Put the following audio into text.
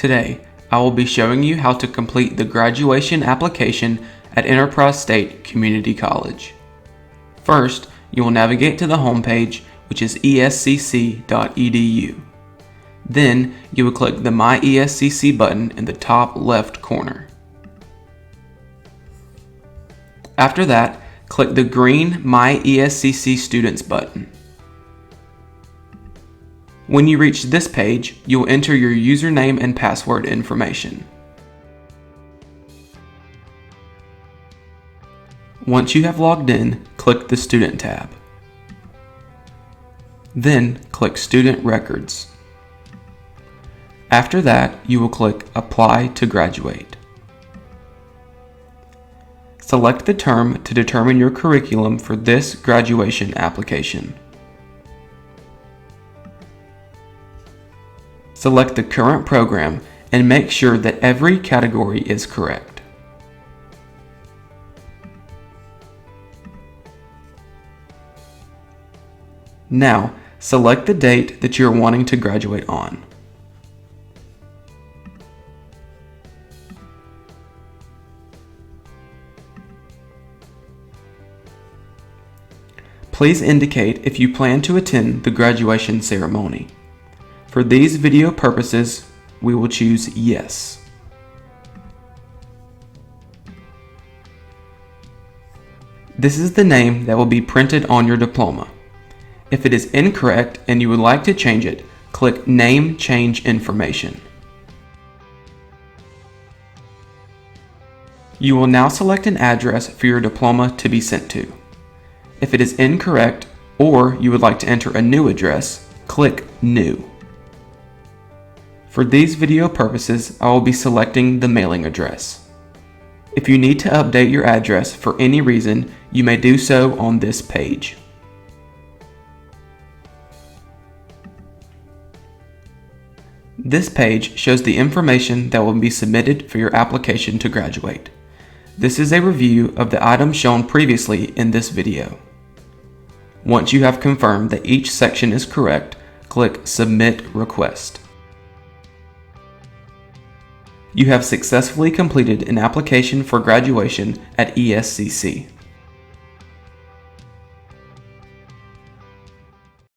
Today, I will be showing you how to complete the graduation application at Enterprise State Community College. First, you will navigate to the homepage, which is escc.edu. Then, you will click the My ESCC button in the top left corner. After that, click the green My ESCC Students button. When you reach this page, you will enter your username and password information. Once you have logged in, click the Student tab. Then, click Student Records. After that, you will click Apply to Graduate. Select the term to determine your curriculum for this graduation application. Select the current program and make sure that every category is correct. Now, select the date that you are wanting to graduate on. Please indicate if you plan to attend the graduation ceremony. For these video purposes, we will choose Yes. This is the name that will be printed on your diploma. If it is incorrect and you would like to change it, click Name Change Information. You will now select an address for your diploma to be sent to. If it is incorrect or you would like to enter a new address, click New. For these video purposes, I will be selecting the mailing address. If you need to update your address for any reason, you may do so on this page. This page shows the information that will be submitted for your application to graduate. This is a review of the items shown previously in this video. Once you have confirmed that each section is correct, click Submit Request. You have successfully completed an application for graduation at ESCC.